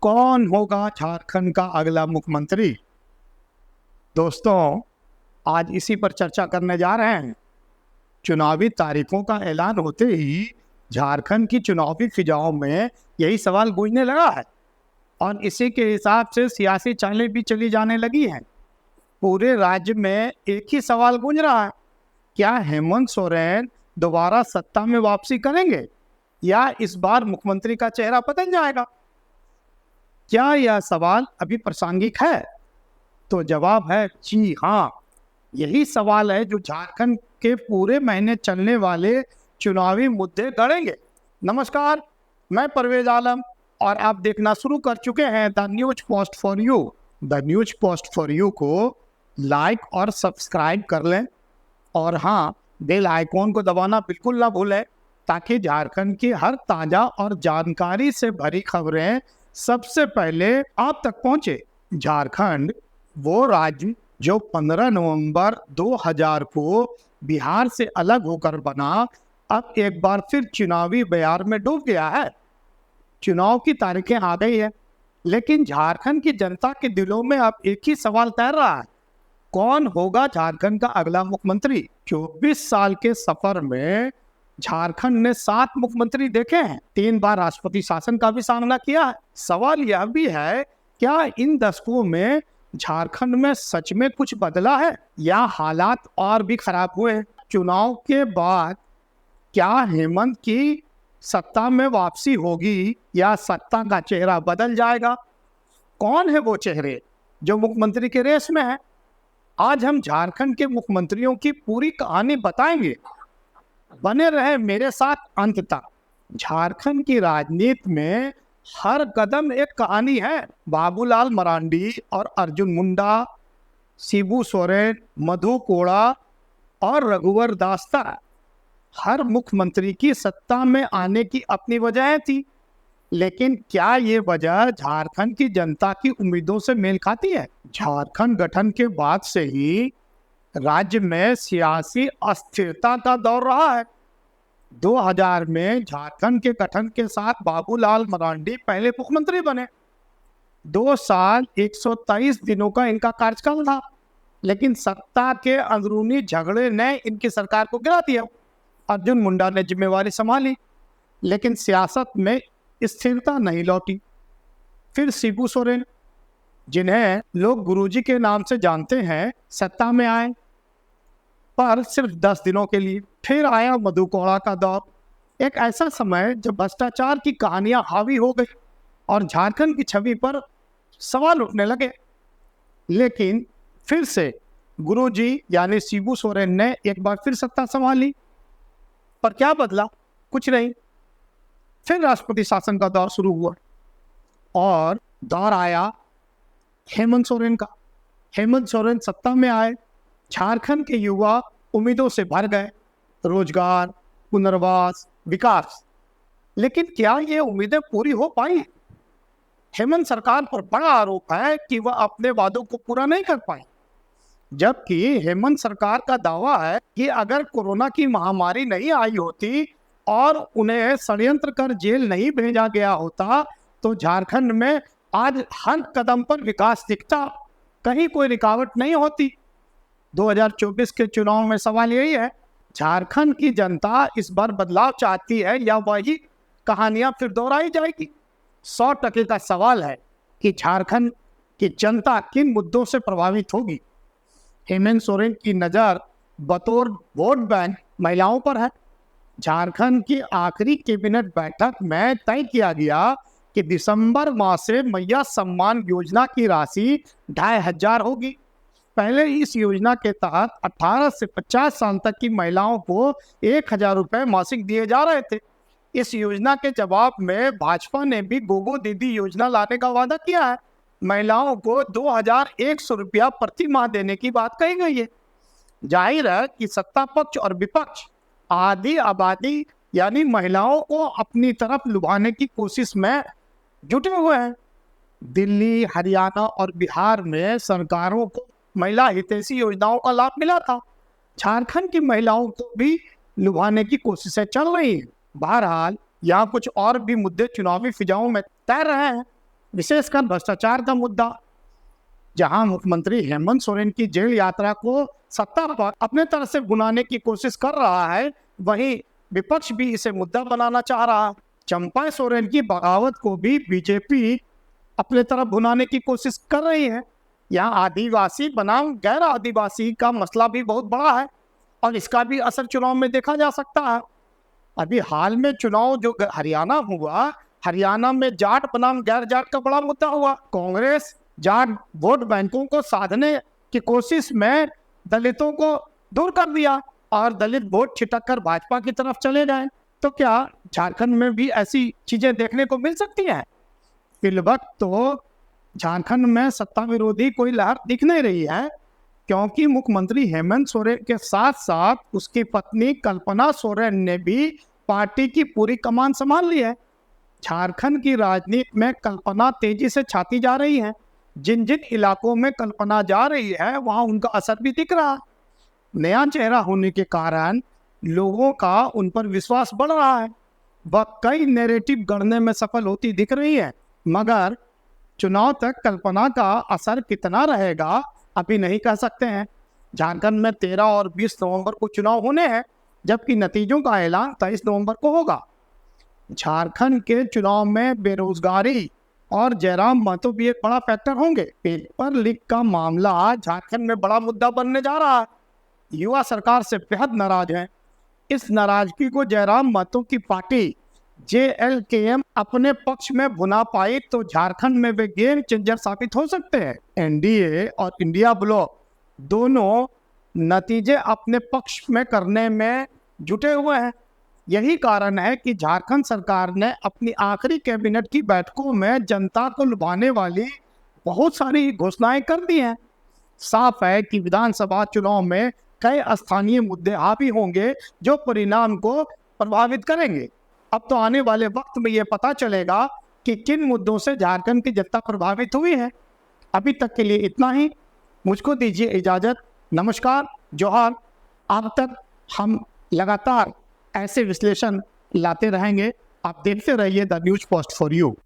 कौन होगा झारखंड का अगला मुख्यमंत्री? दोस्तों, आज इसी पर चर्चा करने जा रहे हैं। चुनावी तारीखों का ऐलान होते ही झारखंड की चुनावी फिजाओं में यही सवाल गूंजने लगा है और इसी के हिसाब से सियासी चालें भी चली जाने लगी हैं। पूरे राज्य में एक ही सवाल गूंज रहा है, क्या हेमंत सोरेन दोबारा सत्ता में वापसी करेंगे या इस बार मुख्यमंत्री का चेहरा बदल जाएगा? क्या यह सवाल अभी प्रासंगिक है? तो जवाब है जी हाँ। यही सवाल है जो झारखंड के पूरे महीने चलने वाले चुनावी मुद्दे गढ़ेंगे। नमस्कार, मैं परवेज आलम और आप देखना शुरू कर चुके हैं the news post for you. The news post for you को लाइक और सब्सक्राइब कर लें और हाँ, बेल आइकॉन को दबाना बिल्कुल ना भूलें ताकि झारखंड की हर ताज़ा और जानकारी से भरी खबरें सबसे पहले आप तक पहुंचे। झारखंड वो राज्य जो 15 नवंबर 2000 को बिहार से अलग होकर बना, अब एक बार फिर चुनावी बयार में डूब गया है। चुनाव की तारीखें आ गई है, लेकिन झारखंड की जनता के दिलों में अब एक ही सवाल तैर रहा है, कौन होगा झारखंड का अगला मुख्यमंत्री? 24 साल के सफर में झारखंड ने 7 मुख्यमंत्री देखे हैं, 3 बार राष्ट्रपति शासन का भी सामना किया है। सवाल यह भी है, क्या इन दशकों में झारखंड में सच में कुछ बदला है या हालात और भी खराब हुए हैं? चुनाव के बाद क्या हेमंत की सत्ता में वापसी होगी या सत्ता का चेहरा बदल जाएगा? कौन है वो चेहरे जो मुख्यमंत्री के रेस में है? आज हम झारखंड के मुख्यमंत्रियों की पूरी कहानी बताएंगे। बने रहे मेरे साथ अंत तक। झारखंड की राजनीति में हर कदम एक कहानी है। बाबूलाल मरांडी और अर्जुन मुंडा, शिबू सोरेन, मधु कोड़ा और रघुवर दास्ता, हर मुख्यमंत्री की सत्ता में आने की अपनी वजह थी, लेकिन क्या ये वजह झारखंड की जनता की उम्मीदों से मेल खाती है? झारखंड गठन के बाद से ही राज्य में सियासी अस्थिरता का दौर रहा है। 2000 में झारखंड के गठन के साथ बाबूलाल मरांडी पहले मुख्यमंत्री बने। 2 साल 123 दिनों का इनका कार्यकाल था, लेकिन सत्ता के अंदरूनी झगड़े ने इनकी सरकार को गिरा दिया। अर्जुन मुंडा ने जिम्मेवारी संभाली, लेकिन सियासत में स्थिरता नहीं लौटी। फिर शिबू सोरेन, जिन्हें लोग गुरुजी के नाम से जानते हैं, सत्ता में आए, पर सिर्फ 10 दिनों के लिए। फिर आया मधु कोड़ा का दौर, एक ऐसा समय जब भ्रष्टाचार की कहानियां हावी हो गई और झारखंड की छवि पर सवाल उठने लगे। लेकिन फिर से गुरुजी यानी शिबू सोरेन ने एक बार फिर सत्ता संभाली, पर क्या बदला? कुछ नहीं। फिर राष्ट्रपति शासन का दौर शुरू हुआ और दौर आया हेमंत सोरेन का। हेमंत सोरेन सत्ता में आए, झारखंड के युवा उम्मीदों से भर गए, रोजगार, पुनर्वास, विकास। लेकिन क्या ये उम्मीदें पूरी हो पाई? हेमंत सरकार पर बड़ा आरोप है कि वह अपने वादों को पूरा नहीं कर पाई, जबकि हेमंत सरकार का दावा है कि अगर कोरोना की महामारी नहीं आई होती और उन्हें षड्यंत्र कर जेल नहीं भेजा गया होता तो झारखंड में आज हर कदम पर विकास दिखता, कहीं कोई रुकावट नहीं होती। 2024 के चुनाव में सवाल यही है, झारखंड की जनता इस बार बदलाव चाहती है या वही कहानियां फिर दोहराई जाएगी? 100% का सवाल है कि झारखंड की जनता किन मुद्दों से प्रभावित होगी। हेमंत सोरेन की नज़र बतौर वोट बैंक महिलाओं पर है। झारखंड की आखिरी कैबिनेट बैठक में तय किया गया कि दिसंबर माह से मैया सम्मान योजना की राशि 2500 होगी। पहले इस योजना के तहत 18 से 50 साल तक की महिलाओं को 1000 रुपये मासिक दिए जा रहे थे। इस योजना के जवाब में भाजपा ने भी गोगो दीदी योजना लाने का वादा किया है। महिलाओं को 2100 रुपया प्रति माह देने की बात कही गई है। जाहिर है कि सत्ता पक्ष और विपक्ष आधी आबादी यानी महिलाओं को अपनी तरफ लुभाने की कोशिश में जुटे हुए हैं। दिल्ली, हरियाणा और बिहार में सरकारों को महिला हितैषी योजनाओं का लाभ मिला था। झारखंड की महिलाओं को भी लुभाने की कोशिशें चल रही हैं। बहरहाल यहाँ कुछ और भी मुद्दे चुनावी फिजाओं में तैर रहे हैं। विशेषकर भ्रष्टाचार का मुद्दा। जहां मुख्यमंत्री हेमंत सोरेन की जेल यात्रा को सत्ता पर अपने तरह से भुनाने की कोशिश कर रहा है, वहीं विपक्ष भी इसे मुद्दा बनाना चाह रहा है। चंपा सोरेन की बगावत को भी बीजेपी अपने तरफ भुनाने की कोशिश कर रही है। यहाँ आदिवासी बनाम गैर आदिवासी का मसला भी बहुत बड़ा है और इसका भी असर चुनाव में देखा जा सकता है। अभी हाल में चुनाव जो हरियाणा हुआ, हरियाणा में जाट बनाम गैर जाट का बड़ा मुद्दा हुआ। कांग्रेस जाट वोट बैंकों को साधने की कोशिश में दलितों को दूर कर दिया और दलित वोट छिटक कर भाजपा की तरफ चले गए। तो क्या झारखंड में भी ऐसी चीजें देखने को मिल सकती हैं? फिलवक्त तो झारखंड में सत्ता विरोधी कोई लहर दिख नहीं रही है, क्योंकि मुख्यमंत्री हेमंत सोरेन के साथ साथ उसकी पत्नी कल्पना सोरेन ने भी पार्टी की पूरी कमान संभाल ली है। झारखंड की राजनीति में कल्पना तेजी से छाती जा रही है। जिन जिन इलाकों में कल्पना जा रही है वहां उनका असर भी दिख रहा है। नया चेहरा होने के कारण लोगों का उन पर विश्वास बढ़ रहा है। वह कई नैरेटिव गढ़ने में सफल होती दिख रही है, मगर चुनाव तक कल्पना का असर कितना रहेगा अभी नहीं कह सकते हैं। झारखंड में 13 और 20 नवंबर को चुनाव होने हैं, जबकि नतीजों का ऐलान 23 नवंबर को होगा। झारखंड के चुनाव में बेरोजगारी और जयराम महतो भी एक बड़ा फैक्टर होंगे। पेपर लीक का मामला झारखंड में बड़ा मुद्दा बनने जा रहा है। युवा सरकार से बेहद नाराज हैं। इस नाराजगी को जयराम महतो की पार्टी JLKM अपने पक्ष में भुना पाई तो झारखंड में वे गेम चेंजर साबित हो सकते हैं। NDA और इंडिया ब्लॉक दोनों नतीजे अपने पक्ष में करने में जुटे हुए हैं। यही कारण है कि झारखंड सरकार ने अपनी आखिरी कैबिनेट की बैठकों में जनता को लुभाने वाली बहुत सारी घोषणाएं कर दी हैं। साफ है कि विधानसभा चुनाव में कई स्थानीय मुद्दे हावी होंगे जो परिणाम को प्रभावित करेंगे। अब तो आने वाले वक्त में ये पता चलेगा कि किन मुद्दों से झारखंड की जनता प्रभावित हुई है। अभी तक के लिए इतना ही। मुझको दीजिए इजाज़त। नमस्कार, जोहार। अब तक हम लगातार ऐसे विश्लेषण लाते रहेंगे। आप देखते रहिए the news post for you.